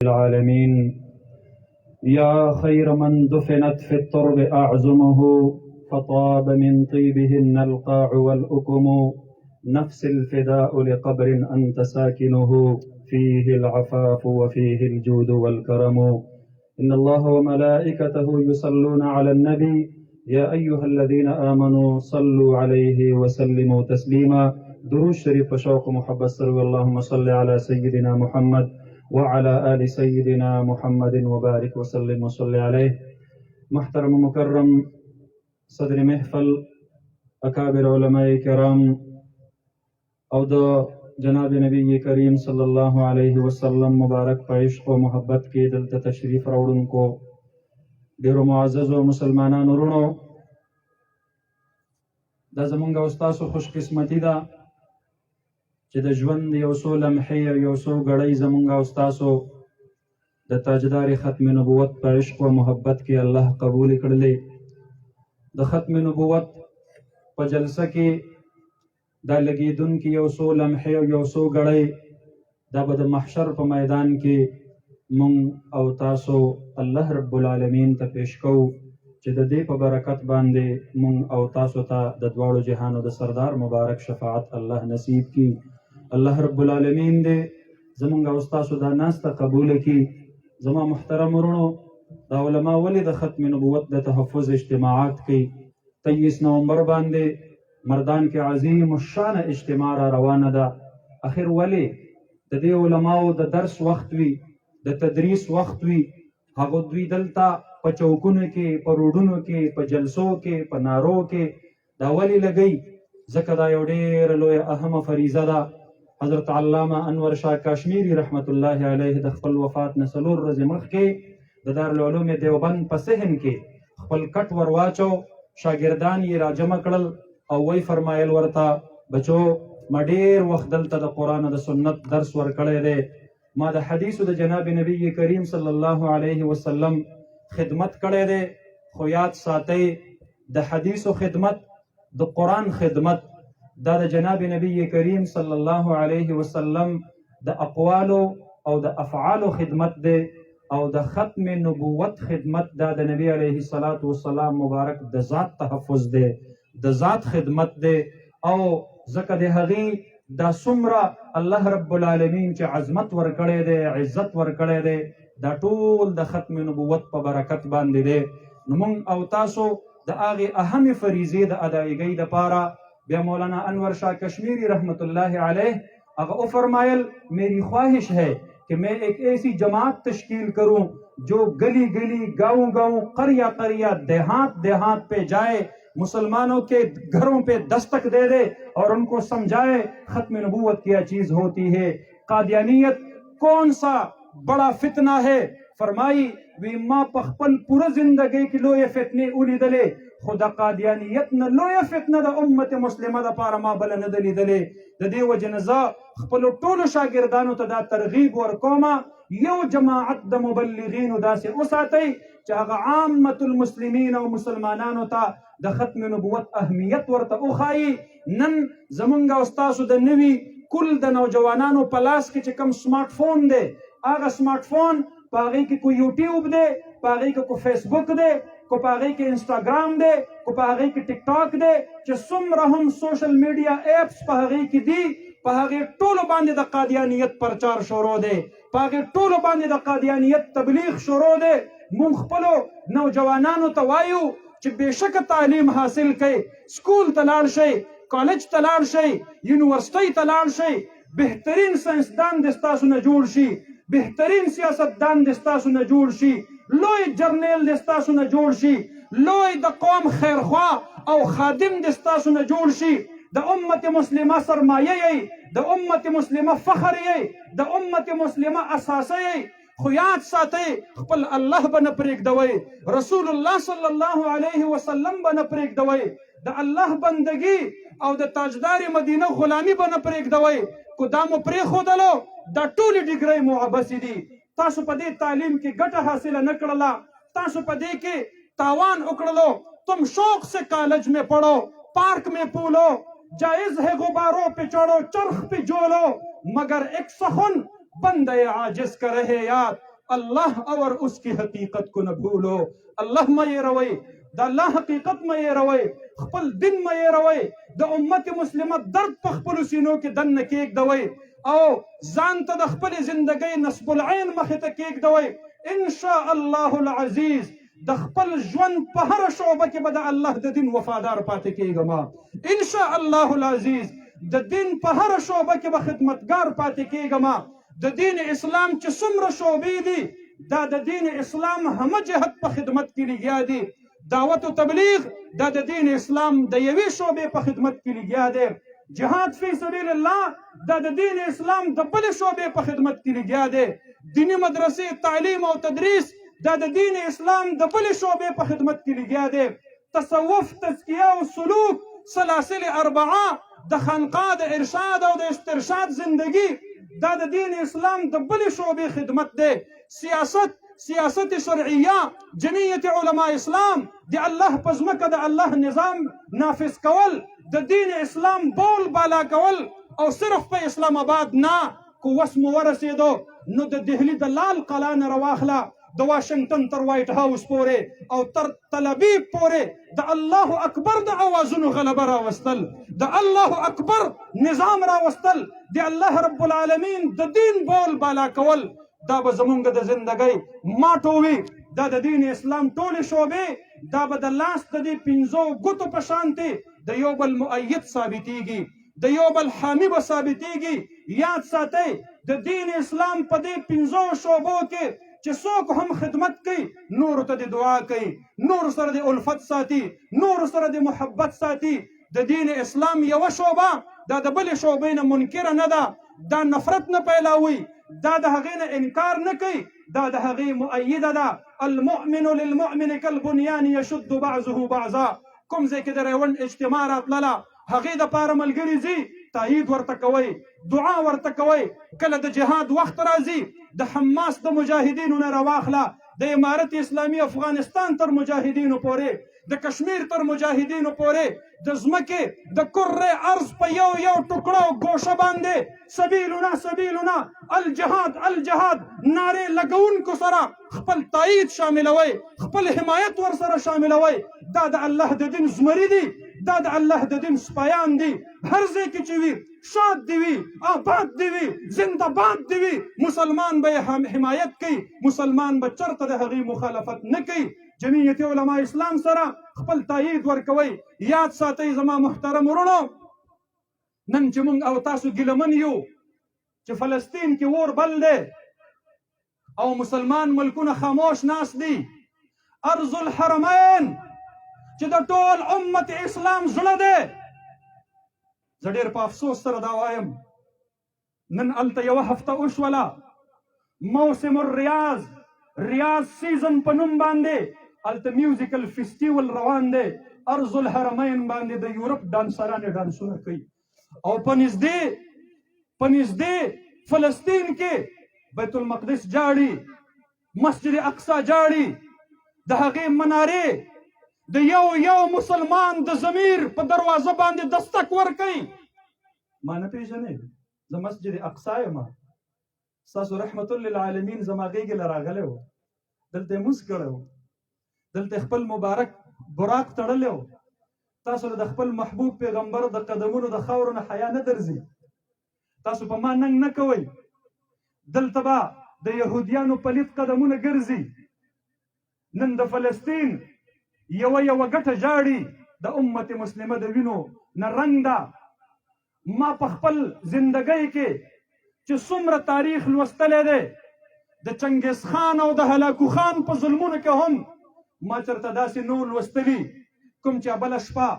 العالمين يا خير من دفنت في الترب أعزمه فطاب من طيبهن القاع والأكم نفس الفداء لقبر أنت ساكنه فيه العفاف وفيه الجود والكرم إن الله وملائكته يصلون على النبي يا أيها الذين آمنوا صلوا عليه وسلموا تسليما. درود شريف وشوق محبت سرور اللهم صل على سيدنا محمد وعلى آل سيدنا محمد وبارك وسلم وصل عليه. محترم مكرم صدر محفل أكابر علماء کرام او د جناب نبی کریم صلی الله علیه وسلم مبارک په عشق و محبت کې دلته تشریف راوړونکو ډیرو معززو مسلمانانو ورونو، دا زمونږ او ستاسو خوش قسمتي ده چې د ژوند یو څو لمحې او یو څو ګړۍ زمونږ او ستاسو د تاجدار ختم نبوت په عشق و محبت کې الله قبول کړلې. د ختم نبوت په جلسه کې دا لګیدونکي یو څو لمحې او یو څو ګړۍ دا به د محشر په میدان کې مونږ او تاسو الله رب العالمین ته پیش کوو چې د دې په برکت باندې مونږ او تاسو ته د دواړو جهانو د سردار مبارک شفاعت الله نصیب کی. الله رب العالمین دې زمونږ او تاسو دا ناسته قبول کی. زما محترم ورونو، دا علما ولې د ختم نبوت د تحفظ اجتماعات کوي؟ 23 نومبر باندې مردان کې عظیم الشان اجتماع را روانه ده. اخر ولې د دې علماو د درس وخت وي، د تدریس وخت وي، هغه دوی دلته په چوکونو کې، په روډونو کې، په جلسو کې، په نارو کې دا ولې لګي؟ ځکه دا یو ډېره لویه اهمه فریضه ده. حضرت علامه انور شاه کاشمیری رحمت الله علیه د خپل وفات نه 4 ورځې مخکې د دارالعلوم دیوبند په صحن کې خپل کټ ور واچو، شاګردان یې راجمع کړل او وی فرمایل ورته بچو ما ډېر وخت دلته د قرآن او د سنت درس ورکړی دی، ما د حدیثو د جناب نبی کریم صلی الله علیه وسلم خدمت کړی دی، خو یاد ساتئ د حدیثو خدمت، د قرآن خدمت دا د جناب نبی کریم صلی الله علیه وسلم د اقوالو او د افعالو خدمت دی، او د ختم نبوت خدمت دا د نبی علیه الصلاة والسلام مبارک د ذات تحفظ دی، د ذات خدمت دی. او ځکه د هغې دا څومره الله رب العالمین چې عظمت ورکړی دی، عزت ورکړی دی، دا ټول د ختم نبوت په برکت باندې دی. نو موږ او تاسو د هغې اهمې فریضې د ادایګۍ دپاره بیا مولانا انور شاہ کشمیری رحمت اللہ علیہ اگر فرمائل میری خواہش ہے کہ میں ایک ایسی جماعت تشکیل کروں جو گلی گلی، گاؤں گاؤں، قریہ قریہ، دیہات دیہات پہ جائے، مسلمانوں کے گھروں پہ دستک دے دے اور ان کو سمجھائے ختم نبوت کیا چیز ہوتی ہے، قادیانیت کون سا بڑا فتنہ ہے. فرمائی وی ما پخپل پورا زندگی کی لوی فتنے اولی دلے، خدا قادیانیت نه لویه فتنه د امت مسلمه دپاره ما بله نه ده لیدلې. د دې وجې نه زه خپلو ټولو شاګردانو ته دا ترغیب ورکومه یو جماعت د مبلغینو داسې وساتئ چې هغه عامة المسلمین او مسلمانانو ته د ختم نبوت اهمیت ورته وښایي. نن زمونږ او ستاسو د نوي کل د نوجوانانو په لاس کې چې کوم سمارټ فون دی، هغه سمارټ فون په هغې کې کو یوټیوب دی، په هغې کې کو فیسبک دی، کو په هغې کې انسټاګرام دی، کو په هغې کې ټیک ټاک دی، چې څومره هم سوشل میډیا ایپس په هغې کې دي، په هغې ټولو باندې د قادیانیت پرچار شروع دی، په هغې ټولو باندې د قادیانیت تبلیغ شروع دی. مونږ خپلو نوجوانانو ته وایو چې بېشکه تعلیم حاصل کړئ، سکول ته لاړ شئ، کالج ته لاړ شئ، یونیورسټۍ ته لاړ شئ، بهترین ساینسدان دې ستاسو نه جوړ شي، بهترین سیاستدان دې ستاسو نه جوړ شي، لوی جرنیل دې ستاسو نه جوړ شي، لوی د قوم خیرخوا او خادم دې ستاسو نه جوړ شي، د امت مسلمه سرمایه یې، د امت مسلمه فخر یې، د امت مسلمه اساسه یې. خو یاد ساتئ خپل الله به نه پرېږدوئ، رسول الله صلی الله علیه وسلم به نه پرېږدوئ، د الله بندگی او د تاجدار مدینه غلامي به نه پرېږدوئ. کو دا مو پرېښودلو دا ټولې ډیګرۍ مو عبثې دي. تاسو په دې تعلیم کې ګټه حاصله نه کړله، تاسو په دې کې تاوان وکړلو. تم شوق سے کالج میں پڑھو، پارک میں پولو، جائز ہے غباروں پہ چڑھو، چرخ پہ جولو، مگر ایک سخن بندے عاجز کا رہے یاد، अल्लाह और उसकी हकीकत को न भूलो। अल्लाह में ये रवै, द अल्लाह हकीकत में ये रवै, खपल दिन में ये रवै, द उम्मत मुस्लिमत दर्द पखपल सीनों के दन केक दवै او ځان ته د خپل زندګۍ نصب العين مخې ته کېږدوئ. انشاء الله العزیز د خپل ژوند په هره شعبه کې به د الله د دین وفادار پاتې کېږم. انشاء الله العزیز د دین په هره شعبه کې به خدمتګار پاتې کېږم. د دین اسلام چې څومره شعبې دي دا د دین اسلام همه جهت په خدمت کې لګیا دي. دعوت و تبلیغ دا د دین اسلام د یوې شعبې په خدمت کې لګیا دی. جهاد فی سبیل الله دا د دین اسلام د بلې شعبې په خدمت کې لګیا دی. دینی مدرسې تعلیم او تدریس دا د دین اسلام د بلې شعبې په خدمت کې لګیا دی. تصوف، تزکیه او سلوک، سلاسل اربعه، د خانقاه د ارشاد او د استرشاد زندگی دا د دین اسلام د بلې شعبې خدمت دی. سیاست شرعیه، جمعیت علماء اسلام د الله په ځمکه د الله نظام نافذ کول، د دین اسلام بول بالا کول او صرف په اسلام آباد نه کو وس مو ورسېدو نو د دهلی د لال قلعه نه راواخله د واشنگټن تر وایټ هاوس پورې او تر تل ابیب پورې د الله اکبر د اوازونو غلبه راوستل، د الله اکبر نظام راوستل، د الله رب العالمین د دین بول بالا کول دا به زمونږ د زندګۍ ماټو وي. دا د دین اسلام ټولې شعبې دا به د لاس د دې پنځو ګوتو په شانتې د یو بل مؤید ثابتېږي، د یو بل حامی به ثابتېږي. یاد ساتئ د دین اسلام په دې پنځو شعبو کې چې څوک هم خدمت کوي نور ته د دعا کوي، نور سره د الفت ساتي، نور سره د محبت ساتي. د دین اسلام یوه شعبه دا د بلې شعبې نه منکره نه ده، دا نفرت نه پیلاوي، دا د هغې نه انکار نه کوي، دا د هغې مؤیده ده. المؤمن للمؤمن کالبنیان یشد بعضه بعضا. کوم ځای کې د ریوند اجتماع راتلله هغې دپاره ملګري ځي تایید ورته کوئ، دعا ورته کوئ. کله د جهاد وخت راځي د حماس د مجاهدینو نه راواخله د امارت اسلامي افغانستان تر مجاهدینو پورې، د کشمیر تر مجاهدینو پورې د ځمکې د کره ارض په یو یو ټوکړه او ګوشه باندې سبیلنا سبیلنا الجهاد الجهاد نارې لګونکو سره خپل تایید شاملوئ، خپل حمایت ورسره شاملوئ. دا د الله د دین زمري دي، دا د الله د دین سپایان دي. هر ځای کې چې وي شاد دی وي، آباد دی وي، زنده باد دی وي، مسلمان به حمایت کوي، مسلمان به چرته د هغې مخالفت نه کوي. جمعیت علماء اسلام سره خپل تایید ورکوئ. یاد ساتئ زما محترم ورونو، نن چې موږ او تاسو ګیلمن یو چې فلسطین کې اور بل دی او مسلمان ملکونه خاموش ناست دي. ارض الحرمین چې د ټول امت اسلام زړه دی. زه ډېر په افسوس سره دا وایم نن هلته یوه هفته وشوله موسم الریاض سیزن په نوم باندې هلته میوزیکل فیسټیول روان دی. ارض الحرمین باندې د یورپ ډانسرانې ډانسونه کوي او په نږدې فلسطین کې بیت المقدس جاړي، مسجد اقصی جاړي، د هغې منارې د یو مسلمان د ضمیر په دروازه باندې دستک ورکوي. ما نه پېژنې زه مسجد اقصی یم، ستاسو رحمت للعالمین زما غېږې له راغلی و، دلته یې مونځ کړی و، دلته خپل مبارک براق تړلی و. تاسو له د خپل محبوب پیغمبر د قدمونو د خاورو نه حیا نه درځي، تاسو په ما ننګ نه کوئ. دلته به د یهودیانو پلیت قدمونه ګرځي. نن د فلسطین یوه ګټه جاړي د امت مسلمه د وینو نه رنګ ده. ما په خپل زندګۍ کې چې څومره تاریخ لوستلی دی د چنګیز خان او د هلاکو خان په ظلمونو کې هم ما چېرته داسې نو لوستلي کوم چې بله شپه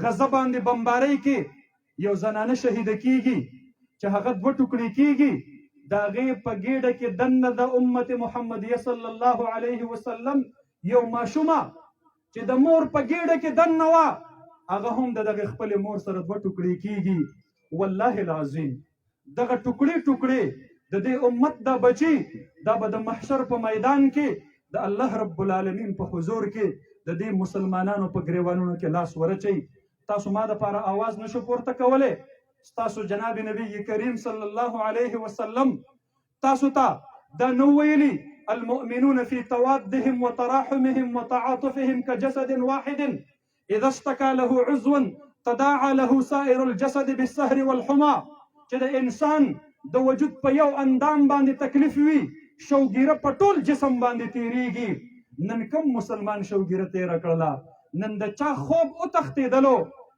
غزه باندې بمبارۍ کې یو زنانه شهیده کیږي چې هغه دوه ټوکړې کیږي، د هغې په ګېډه کې دننه د امت محمدیه صلی الله علیه وسلم یو ماشومه چې د مور په ګېډه کې دننه وه هغه هم د دغې خپلې مور سره دوه ټوکړې کیږي. والله العظیم دغه ټوکړې د دې امت دا بچي دا به د محشر په میدان کې د الله رب العالمین په حضور کې د دې مسلمانانو په ګریوانونو کې لاس ورچوي. تاسو ما دپاره آواز نشو پورته کولی، ستاسو جناب نبی کریم صلی الله علیه وسلم تاسو ته دا نو ویلي المؤمنون في توادهم وتراحمهم وتعاطفهم كجسد واحد اذا اشتكى له عضو تداعى له سائر الجسد بالسهر والحمى. چې د انسان د وجود په یو اندام باندې تکلیف وي شوګیره په ټول جسم باندې تیریږي. نن کوم مسلمان شوګیره تیره کړله؟ نن د چا خوب وتښتېدلو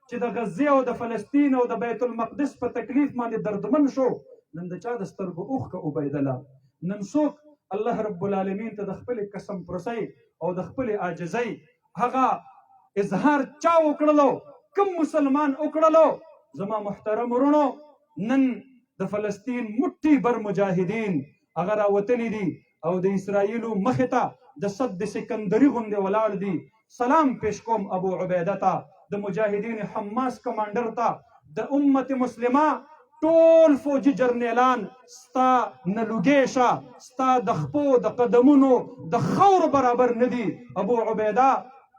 چې د غزې او د فلسطین او د بیت المقدس په تکلیف باندې دردمن شو؟ نن د چا د سترګو اوښکه وبهېدله؟ نن څوک الله رب العالمین ته د خپل قسم پرسۍ او د خپل عاجزۍ هغه اظهار چا وکړلو؟ کوم مسلمان وکړلو؟ زما محترم ورونو، نن د فلسطین مټی بر مجاهدین هغه راوتلي دي او د اسرائیلو مخې ته د صد سکندري غوندې ولاړ دي. سلام پیش کوم ابو عبیده ته، د مجاهدین حماس کمانډر ته، د امت مسلمه ټول فوجي جرنیلان ستا نه لوګې شه، ستا د خپو د قدمونو د خاورو برابر نه دي. ابو عبیده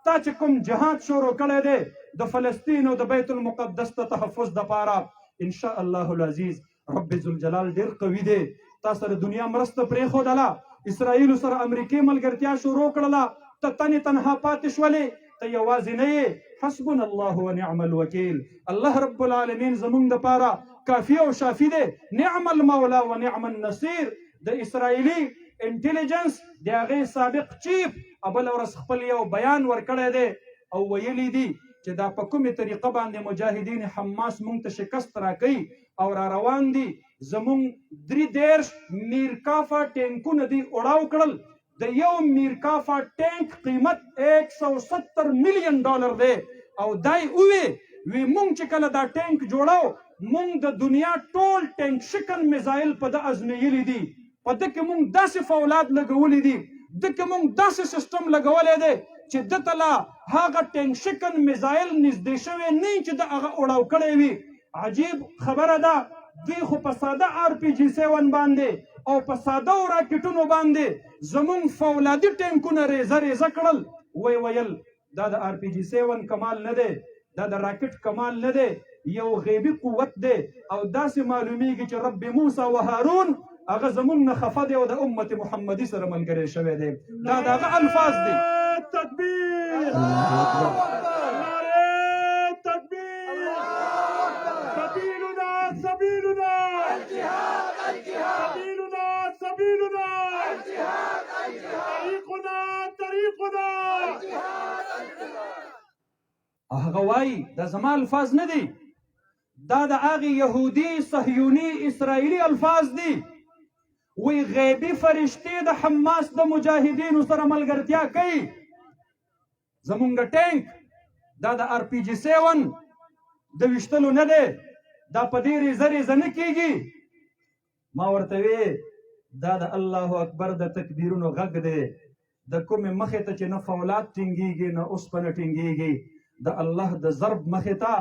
تا چې کوم جهاد شروع کړی دی د فلسطین او د بیت المقدس ته تحفظ دپاره، ان شاء الله العزیز رب ذوالجلال ډیر قوي دی. تا سره دنیا مرسته پرېښودله، اسرائیلو سره امریکې ملګرتیا شروع کړله، ته تنې تنها پاتې شولې، ته یوازې نه یې. حسبنا الله ونعم الوکیل. الله رب العالمین زمونږ دپاره کافی او شافی دی. نعم المولا و نعم النصیر. د اسرائیلي انټیلیجنس د هغې سابق چیف بله ورځ خپل یو بیان ورکړی دی او ویلی دي چې دا په کومې طریقه باندې مجاهدین حماس مونږ ته شکست راکوي او را روان دي. زمونږ 33 میرکافا ټینکونه دي اړاو کړل. د یو میرکافا ټینک قیمت 170 میلیون ډالر دی او دای وی مونږ چې کله دا ټینک جوړاو مونږ د دنیا ټول ټینک شکن میزایل په د ازمیلي دي، په ده کې مونږ داسې فولاد لګولی دي، ده کې مونږ داسې سیسټم لګولی دی چې ده ته لا هغه ټینک شکن میزایل نږدې شوی نه چې د هغه اړاو کړی وي. عجیب خبره ده، دوی خو په ساده RPG-7 باندې او په ساده راکټونو باندې زمونږ فولادي ټینکونه ریزه ریزه کړل. ویل دا د RPG-7 کمال نه دی، دا د راکټ کمال نه دی، یو غیبي قوت دی او داسې معلومیږي چې رب موسی و هارون هغه زمونږ نه خفه دی او د امت محمدي سره ملګری شوی دی. دا د هغه الفاظ دي. تکبیر، نعرې تکبیر، سبیلنا سبیلنا سبیلنا سبیلنا طریقنا طریقنا. هغه وایي دا زما الفاظ نه دي، دا د هغې یهودي صهیوني اسرائیلي الفاظ دي. وی غیبي فرشتې د حماس د مجاهدینو سره ملګرتیا کوي. زمونږ ټینک دا د RPG-7 د ویشتلو نه دی، دا په دې ریزه ریزه نه کېږي. ما ورته وی دا د الله اکبر د تکبیرونو غږ دی، د کومې مخې ته چې نه فولاد ټینګېږي نه اوسپنه ټینګېږي، د الله د ضرب مخې ته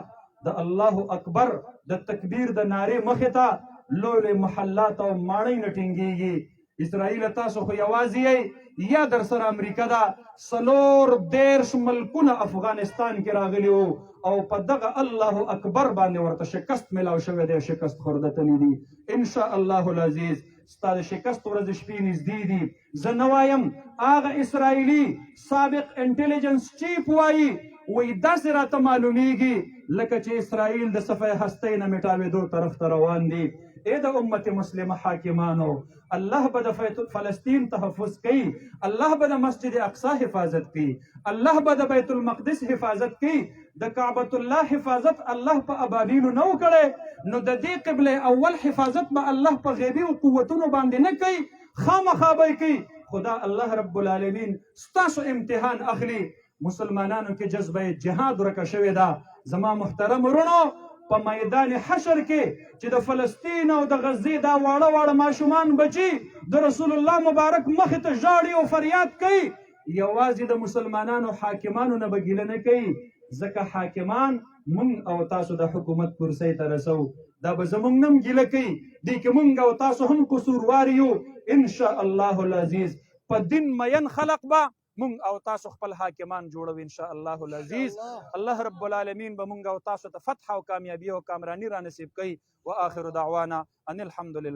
د الله اکبر د تکبیر د نارې مخې ته لوی محلات او ماڼۍ نه ټینګېږي. اسرائیل تاسو خو یوازې یې یا در سره امریکا ده، 34 ملکونه افغانستان کې راغلي وو او په دغه الله اکبر باندې ورته شکست میلاو شوی دی، شکست خورده تللی دي. ان شاء الله العزیز ستا د شکست ورځې شپې نږدې دي. زه نه وایم، هغه اسرائیلي سابق انټیلیجنس چیف وایي وی داسې راته معلومیږي لکه چې اسرائیل د صفحه هستۍ نه میټاوېدو طرف ته روان دي. ای د امت مسلمه حاکمانو، الله به د فلسطین تحفظ کوي، الله به د مسجد اقصا حفاظت کوي، الله به د بیت المقدس حفاظت کوي، د کعبۃ الله حفاظت الله په ابابیلو نه وکړی نو د دې قبله اول حفاظت به الله په غیبي قوتونو باندې نه کوي، خامخا به کوي. خدا الله رب العالمین ستاسو امتحان اخلي. مسلمانانو کې جذبه جهاد ورکه شوې ده. زما محترم ورونو، په میدان حشر کې چې د فلسطین او د غزې دا واړه واړه ماشومان بچي د رسول الله مبارک مخې ته ژاړي او فریاد کوي، یوازې د مسلمانانو حاکمانو نه به ګیله نه کوي، ځکه حاکمان مونږ او تاسو د حکومت کرسۍ ته رسو، دا به زمونږ نه هم ګیله کوي، دې کې مونږ او تاسو هم قصوروار یو. ان شاء الله العزیز په دین مین خلق به مونږ او تاسو خپل حاکمان جوړو ان شاء الله العزیز. الله رب العالمین به مونږ او تاسو ته فتح او کامیابی او کامرانی را نصیب کوي. واخر دعوانا ان الحمد لله.